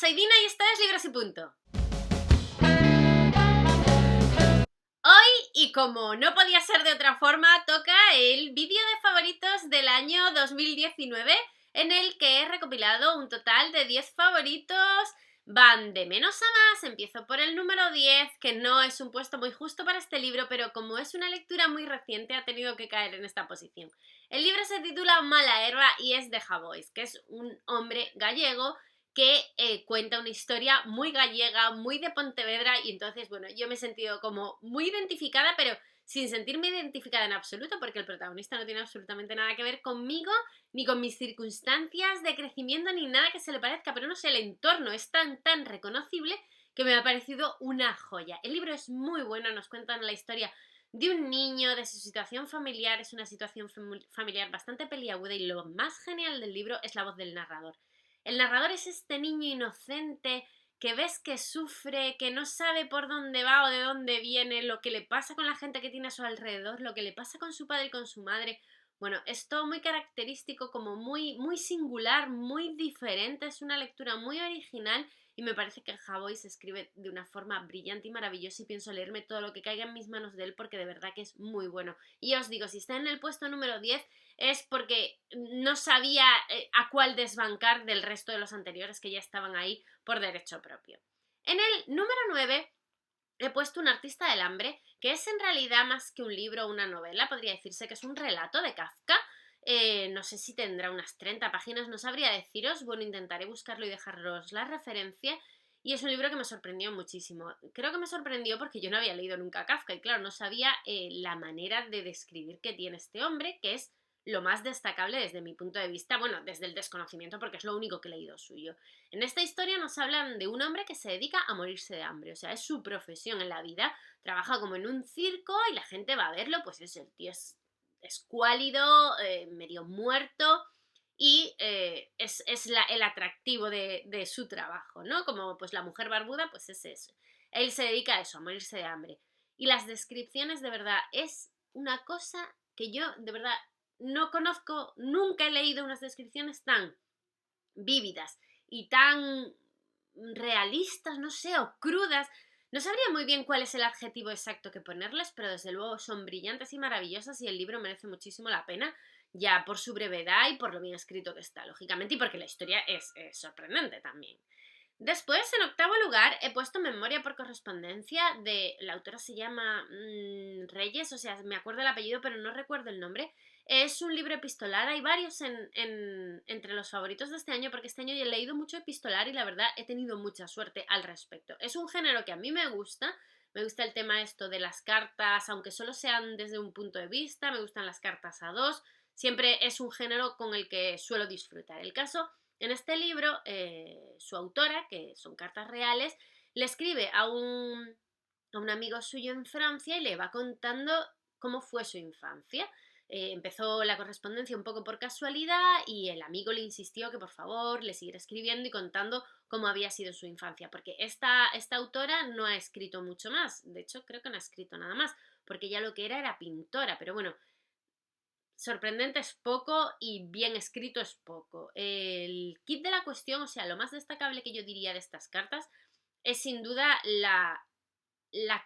soy Dina y esto es Libros y Punto. Hoy, y como no podía ser de otra forma, toca el vídeo de favoritos del año 2019, en el que he recopilado un total de 10 favoritos. Van de menos a más, empiezo por el número 10, que no es un puesto muy justo para este libro, pero como es una lectura muy reciente, ha tenido que caer en esta posición. El libro se titula Mala Herba y es de Javois, que es un hombre gallego que cuenta una historia muy gallega, muy de Pontevedra, y entonces, bueno, yo me he sentido como muy identificada, pero sin sentirme identificada en absoluto, porque el protagonista no tiene absolutamente nada que ver conmigo, ni con mis circunstancias de crecimiento, ni nada que se le parezca, pero no sé, el entorno es tan reconocible que me ha parecido una joya. El libro es muy bueno, nos cuentan la historia de un niño, de su situación familiar, es una situación familiar bastante peliaguda, y lo más genial del libro es la voz del narrador. El narrador es este niño inocente que ves que sufre, que no sabe por dónde va o de dónde viene, lo que le pasa con la gente que tiene a su alrededor, lo que le pasa con su padre y con su madre. Bueno, es todo muy característico, como muy singular, muy diferente, es una lectura muy original y me parece que Javois escribe de una forma brillante y maravillosa y pienso leerme todo lo que caiga en mis manos de él porque de verdad que es muy bueno. Y ya os digo, si está en el puesto número 10 es porque no sabía a cuál desbancar del resto de los anteriores que ya estaban ahí por derecho propio. En el número 9 he puesto Un artista del hambre, que es en realidad más que un libro o una novela, podría decirse que es un relato de Kafka. No sé si tendrá unas 30 páginas, no sabría deciros, bueno, intentaré buscarlo y dejaros la referencia. Y es un libro que me sorprendió muchísimo. Creo que me sorprendió porque yo no había leído nunca Kafka y claro, no sabía la manera de describir que tiene este hombre, que es lo más destacable desde mi punto de vista, bueno, desde el desconocimiento porque es lo único que he leído suyo. En esta historia nos hablan de un hombre que se dedica a morirse de hambre, o sea, es su profesión en la vida, trabaja como en un circo y la gente va a verlo, pues el tío es escuálido, medio muerto y es el atractivo de su trabajo, ¿no? Como pues la mujer barbuda, pues es eso. Él se dedica a eso, a morirse de hambre. Y las descripciones de verdad es una cosa que yo de verdad no conozco, nunca he leído unas descripciones tan vívidas y tan realistas, no sé, o crudas. No sabría muy bien cuál es el adjetivo exacto que ponerles, pero desde luego son brillantes y maravillosas y el libro merece muchísimo la pena, ya por su brevedad y por lo bien escrito que está, lógicamente, y porque la historia es sorprendente también. Después, en octavo lugar, he puesto Memoria por correspondencia de... La autora se llama Reyes, o sea, me acuerdo el apellido, pero no recuerdo el nombre. Es un libro epistolar, hay varios entre los favoritos de este año, porque este año ya he leído mucho epistolar y la verdad he tenido mucha suerte al respecto. Es un género que a mí me gusta el tema esto de las cartas, aunque solo sean desde un punto de vista, me gustan las cartas a dos, siempre es un género con el que suelo disfrutar. El caso... En este libro, su autora, que son cartas reales, le escribe a un amigo suyo en Francia y le va contando cómo fue su infancia. Empezó la correspondencia un poco por casualidad y el amigo le insistió que por favor le siguiera escribiendo y contando cómo había sido su infancia, porque esta autora no ha escrito mucho más, de hecho creo que no ha escrito nada más, porque ya lo que era pintora, pero bueno, sorprendente es poco y bien escrito es poco. El kit de la cuestión, o sea, lo más destacable que yo diría de estas cartas es sin duda la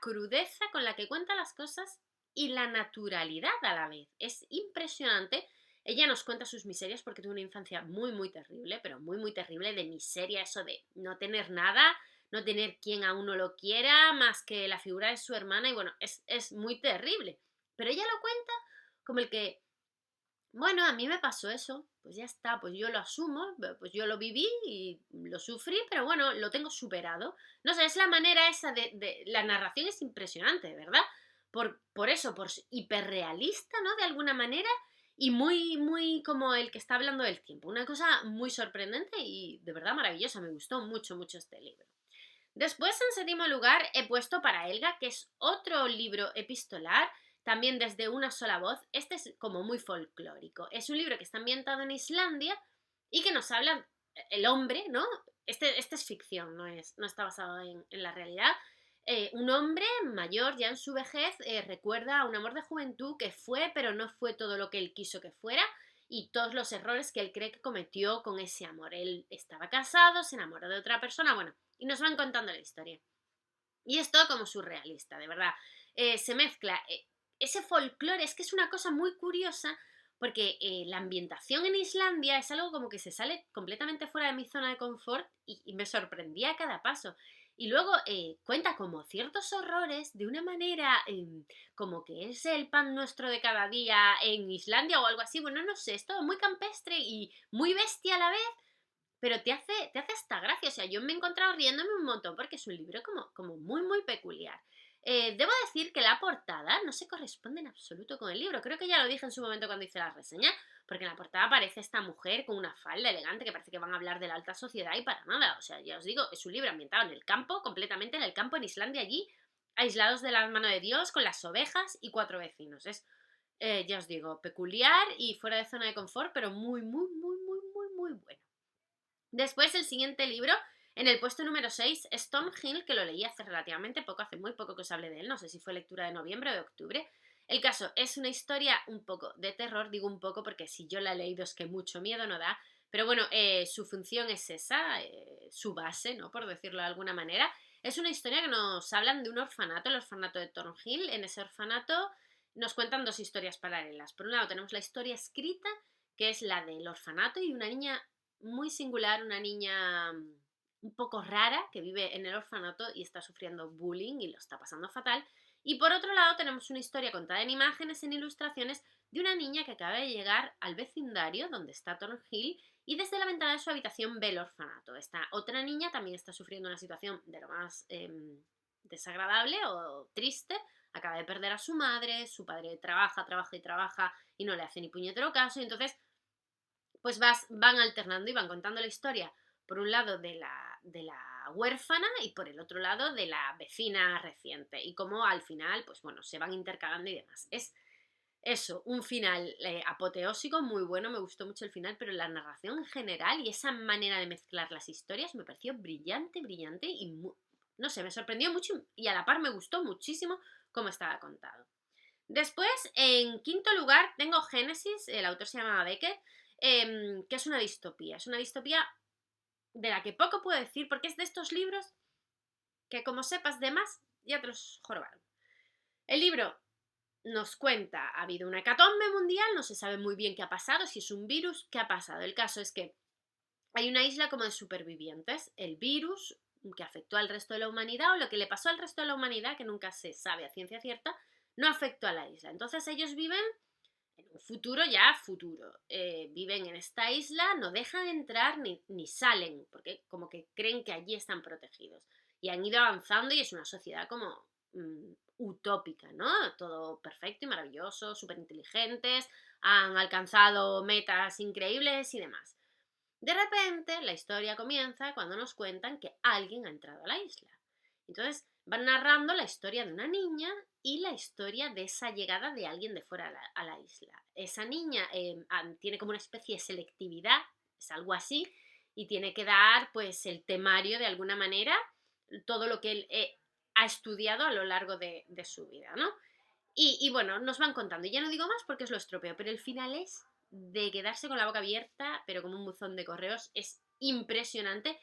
crudeza con la que cuenta las cosas y la naturalidad a la vez. Es impresionante. Ella nos cuenta sus miserias porque tuvo una infancia muy terrible, pero muy terrible, de miseria, eso de no tener nada, no tener quien a uno lo quiera, más que la figura de su hermana, y bueno, es muy terrible. Pero ella lo cuenta como el que bueno, a mí me pasó eso, pues ya está, pues yo lo asumo, pues yo lo viví y lo sufrí, pero bueno, lo tengo superado. No sé, es la manera esa la narración es impresionante, ¿verdad? Por eso, por hiperrealista, ¿no? De alguna manera y muy como el que está hablando del tiempo. Una cosa muy sorprendente y de verdad maravillosa, me gustó mucho este libro. Después, en séptimo lugar, he puesto Para Helga, que es otro libro epistolar, también desde una sola voz. Este es como muy folclórico. Es un libro que está ambientado en Islandia y que nos habla el hombre, ¿no? Este es ficción, no está basado en la realidad. Un hombre mayor, ya en su vejez, recuerda a un amor de juventud que fue, pero no fue todo lo que él quiso que fuera. y todos los errores que él cree que cometió con ese amor. Él estaba casado, se enamoró de otra persona, bueno, y nos van contando la historia. Y es todo como surrealista, de verdad. Se mezcla ese folclore, es que es una cosa muy curiosa porque la ambientación en Islandia es algo como que se sale completamente fuera de mi zona de confort y me sorprendía a cada paso. Y luego cuenta como ciertos horrores de una manera como que es el pan nuestro de cada día en Islandia o algo así. Bueno, no sé, es todo muy campestre y muy bestia a la vez, pero te hace hasta gracia. O sea, yo me he encontrado riéndome un montón porque es un libro como muy, muy peculiar. Debo decir que la portada no se corresponde en absoluto con el libro. Creo que ya lo dije en su momento cuando hice la reseña, porque en la portada aparece esta mujer con una falda elegante que parece que van a hablar de la alta sociedad y para nada. O sea, ya os digo, es un libro ambientado en el campo, completamente en el campo, en Islandia, allí, aislados de la mano de Dios, con las ovejas y 4 vecinos. Es, ya os digo, peculiar y fuera de zona de confort, pero muy, muy, muy, muy, muy, muy bueno. Después, el siguiente libro, en el puesto número 6, es Tom Hill, que lo leí hace relativamente poco, hace muy poco que os hablé de él, no sé si fue lectura de noviembre o de octubre. El caso es una historia un poco de terror, digo un poco porque si yo la he leído es que mucho miedo no da, pero bueno, su función es esa, su base, ¿no? Por decirlo de alguna manera. Es una historia que nos hablan de un orfanato, el orfanato de Tom Hill. En ese orfanato nos cuentan dos historias paralelas. Por un lado tenemos la historia escrita, que es la del orfanato y una niña muy singular, una niña un poco rara que vive en el orfanato y está sufriendo bullying y lo está pasando fatal. Y por otro lado tenemos una historia contada en imágenes, en ilustraciones, de una niña que acaba de llegar al vecindario donde está Thornhill y desde la ventana de su habitación ve el orfanato. Esta otra niña también está sufriendo una situación de lo más desagradable o triste. Acaba de perder a su madre, su padre trabaja, trabaja y trabaja y no le hace ni puñetero caso. Y entonces pues van alternando y van contando la historia, por un lado de la huérfana y por el otro lado de la vecina reciente. Y cómo al final, pues bueno, se van intercalando y demás. Es eso, un final apoteósico, muy bueno, me gustó mucho el final, pero la narración en general y esa manera de mezclar las historias me pareció brillante, brillante y no sé, me sorprendió mucho y a la par me gustó muchísimo cómo estaba contado. Después, en quinto lugar, tengo Génesis, el autor se llama Beckett, que es una distopía. Es una distopía de la que poco puedo decir porque es de estos libros que como sepas de más, ya te los jorobaron. El libro nos cuenta, ha habido una hecatombe mundial, no se sabe muy bien qué ha pasado, si es un virus, qué ha pasado. El caso es que hay una isla como de supervivientes. El virus que afectó al resto de la humanidad o lo que le pasó al resto de la humanidad, que nunca se sabe a ciencia cierta, no afectó a la isla. Entonces ellos viven en un futuro ya futuro. Viven en esta isla, no dejan entrar ni salen, porque como que creen que allí están protegidos. Y han ido avanzando y es una sociedad como utópica, ¿no? Todo perfecto y maravilloso, súper inteligentes, han alcanzado metas increíbles y demás. De repente, la historia comienza cuando nos cuentan que alguien ha entrado a la isla. Entonces, van narrando la historia de una niña y la historia de esa llegada de alguien de fuera a la isla. Esa niña tiene como una especie de selectividad, es algo así, y tiene que dar pues el temario de alguna manera, todo lo que él ha estudiado a lo largo de su vida, ¿no? Y bueno, nos van contando. Y ya no digo más porque es lo estropeo, pero el final es de quedarse con la boca abierta, pero como un buzón de correos. Es impresionante.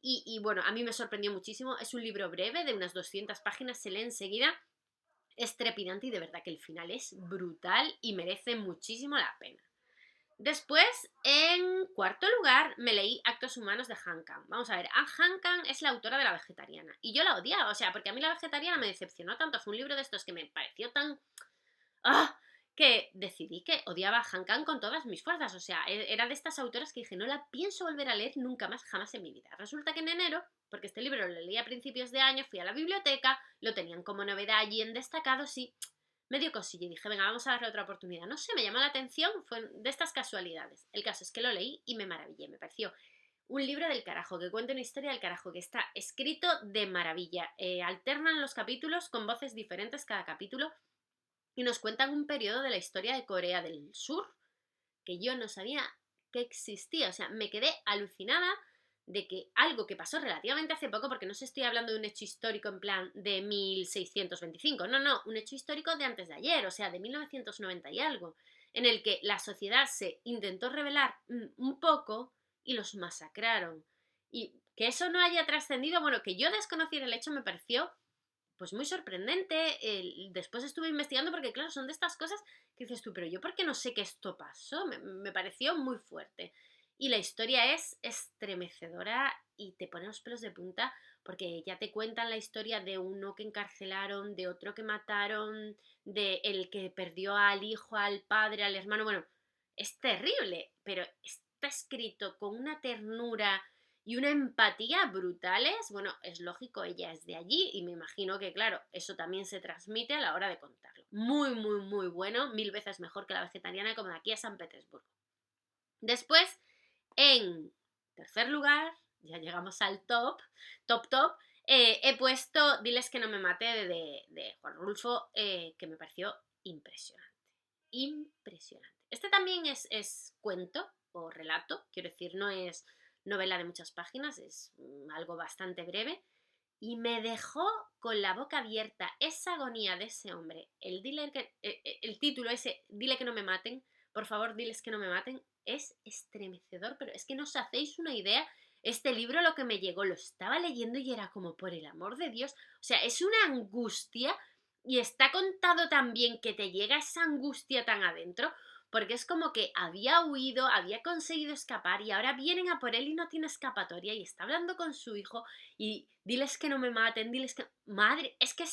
Y bueno, a mí me sorprendió muchísimo. Es un libro breve, de unas 200 páginas, se lee enseguida. Es trepidante y de verdad que el final es brutal y merece muchísimo la pena. Después, en cuarto lugar, me leí Actos Humanos de Han Kang. Vamos a ver, Han Kang es la autora de La Vegetariana. Y yo la odiaba, o sea, porque a mí La Vegetariana me decepcionó tanto. Fue un libro de estos que me pareció tan ¡ah! Que decidí que odiaba a Han Kang con todas mis fuerzas. O sea, era de estas autoras que dije, no la pienso volver a leer nunca más, jamás en mi vida. Resulta que en enero, porque este libro lo leí a principios de año, fui a la biblioteca, lo tenían como novedad allí en destacados y me dio cosilla y dije, venga, vamos a darle otra oportunidad. No sé, me llamó la atención, fue de estas casualidades. El caso es que lo leí y me maravillé, me pareció un libro del carajo, que cuenta una historia del carajo, que está escrito de maravilla. Alternan los capítulos con voces diferentes cada capítulo y nos cuentan un periodo de la historia de Corea del Sur que yo no sabía que existía. O sea, me quedé alucinada de que algo que pasó relativamente hace poco, porque no se estoy hablando de un hecho histórico en plan de 1625, no, un hecho histórico de antes de ayer, o sea, de 1990 y algo. en el que la sociedad se intentó rebelar un poco y los masacraron. Y que eso no haya trascendido, bueno, que yo desconociera el hecho me pareció pues muy sorprendente. Después estuve investigando porque claro, son de estas cosas que dices tú, pero yo por qué no sé que esto pasó, me pareció muy fuerte. Y la historia es estremecedora y te pone los pelos de punta porque ya te cuentan la historia de uno que encarcelaron, de otro que mataron, de el que perdió al hijo, al padre, al hermano. Bueno, es terrible, pero está escrito con una ternura y una empatía brutales. Bueno, es lógico, ella es de allí y me imagino que, claro, eso también se transmite a la hora de contarlo. Muy, muy, muy bueno, 1000 veces mejor que La vegetariana, como de aquí a San Petersburgo. Después, en tercer lugar, ya llegamos al top, he puesto Diles que no me mate de Juan Rulfo, que me pareció impresionante. Impresionante. Este también es cuento o relato, quiero decir, no es novela de muchas páginas, es algo bastante breve. Y me dejó con la boca abierta esa agonía de ese hombre. El título ese, Dile que no me maten, por favor, diles que no me maten, es estremecedor, pero es que no os hacéis una idea. Este libro lo que me llegó, lo estaba leyendo y era como, por el amor de Dios, o sea, es una angustia y está contado tan bien que te llega esa angustia tan adentro, porque es como que había huido, había conseguido escapar y ahora vienen a por él y no tiene escapatoria y está hablando con su hijo y diles que no me maten, diles que... Madre, es que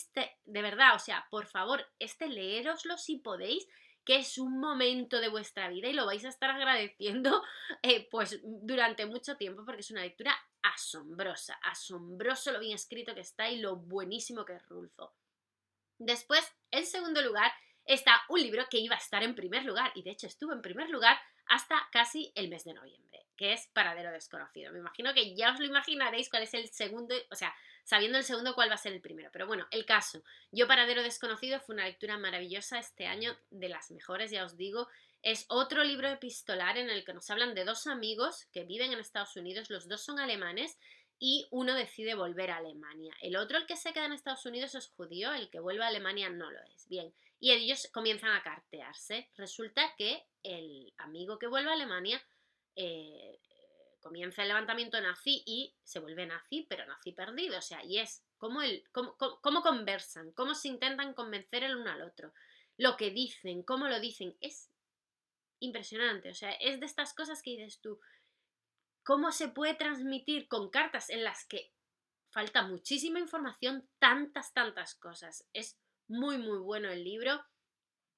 de verdad, o sea, por favor, leéroslo si podéis, que es un momento de vuestra vida y lo vais a estar agradeciendo pues durante mucho tiempo porque es una lectura asombrosa, asombroso lo bien escrito que está y lo buenísimo que es Rulfo. Después, en segundo lugar, está un libro que iba a estar en primer lugar y de hecho estuvo en primer lugar hasta casi el mes de noviembre, que es Paradero Desconocido. Me imagino que ya os lo imaginaréis cuál es el segundo, o sea, sabiendo el segundo cuál va a ser el primero. Pero bueno, el caso. Yo Paradero Desconocido fue una lectura maravillosa este año, de las mejores, ya os digo. Es otro libro epistolar en el que nos hablan de dos amigos que viven en Estados Unidos, los dos son alemanes y uno decide volver a Alemania. El otro, el que se queda en Estados Unidos, es judío, el que vuelve a Alemania no lo es. Bien, y ellos comienzan a cartearse. Resulta que el amigo que vuelve a Alemania comienza el levantamiento nazi y se vuelve nazi, pero nazi perdido. O sea, y es cómo conversan, cómo se intentan convencer el uno al otro. Lo que dicen, cómo lo dicen, es impresionante. O sea, es de estas cosas que dices tú, cómo se puede transmitir con cartas en las que falta muchísima información, tantas cosas. Es muy, muy bueno el libro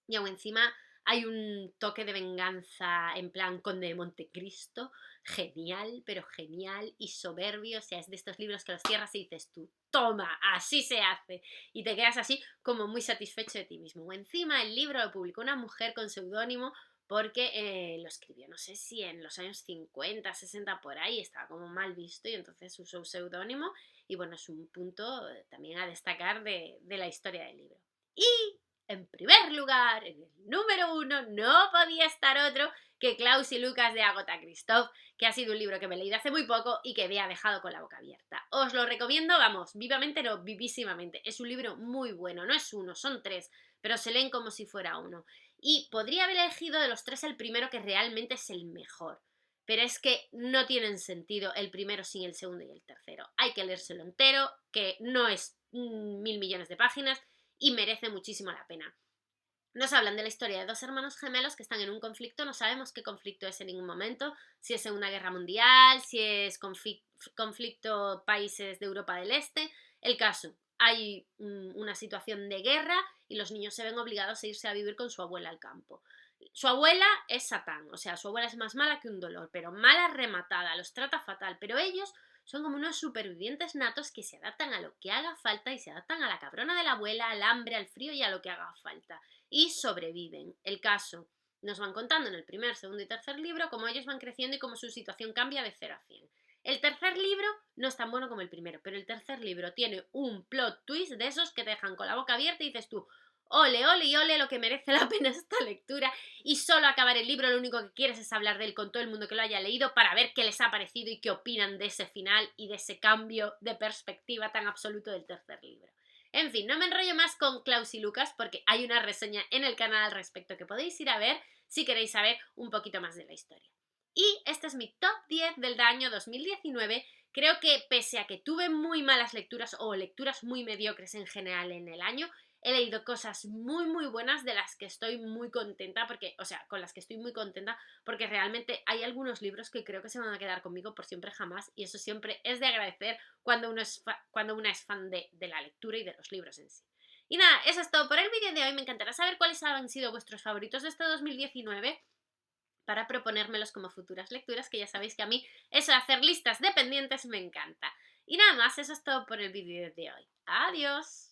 y aún encima hay un toque de venganza en plan Conde de Montecristo, genial, pero genial y soberbio. O sea, es de estos libros que los cierras y dices tú, toma, así se hace. Y te quedas así como muy satisfecho de ti mismo. O encima el libro lo publicó una mujer con seudónimo porque lo escribió, no sé si en los años 50, 60 por ahí, estaba como mal visto y entonces usó un seudónimo y bueno, es un punto también a destacar de la historia del libro. Y en primer lugar, en el número 1, no podía estar otro que Klaus y Lucas de Agatha Christoph, que ha sido un libro que me he leído hace muy poco y que me ha dejado con la boca abierta. Os lo recomiendo, vamos, vivamente, no, vivísimamente. Es un libro muy bueno, no es uno, son 3, pero se leen como si fuera uno. Y podría haber elegido de los 3 el primero, que realmente es el mejor. Pero es que no tienen sentido el primero sin el segundo y el tercero. Hay que leérselo entero, que no es 1000 millones de páginas y merece muchísimo la pena. Nos hablan de la historia de dos hermanos gemelos que están en un conflicto, no sabemos qué conflicto es en ningún momento, si es Segunda Guerra Mundial, si es conflicto países de Europa del Este. El caso, hay una situación de guerra y los niños se ven obligados a irse a vivir con su abuela al campo. Su abuela es Satán, o sea, su abuela es más mala que un dolor, pero mala rematada, los trata fatal, pero ellos son como unos supervivientes natos que se adaptan a lo que haga falta y se adaptan a la cabrona de la abuela, al hambre, al frío y a lo que haga falta. Y sobreviven. El caso, nos van contando en el primer, segundo y tercer libro cómo ellos van creciendo y cómo su situación cambia de 0 a 100. El tercer libro no es tan bueno como el primero, pero el tercer libro tiene un plot twist de esos que te dejan con la boca abierta y dices tú, ole, ole y ole, lo que merece la pena esta lectura. Y solo acabar el libro lo único que quieres es hablar de él con todo el mundo que lo haya leído para ver qué les ha parecido y qué opinan de ese final y de ese cambio de perspectiva tan absoluto del tercer libro. En fin, no me enrollo más con Klaus y Lucas porque hay una reseña en el canal al respecto que podéis ir a ver. si queréis saber un poquito más de la historia. Y este es mi top 10 del año 2019. Creo que pese a que tuve muy malas lecturas o lecturas muy mediocres en general en el año, he leído cosas muy muy buenas de las que estoy muy contenta porque, o sea, con las que estoy muy contenta porque realmente hay algunos libros que creo que se van a quedar conmigo por siempre jamás y eso siempre es de agradecer cuando una es fan de la lectura y de los libros en sí. Y nada, eso es todo por el vídeo de hoy. Me encantará saber cuáles han sido vuestros favoritos de este 2019 para proponérmelos como futuras lecturas, que ya sabéis que a mí eso de hacer listas de pendientes me encanta. Y nada más, eso es todo por el vídeo de hoy. Adiós.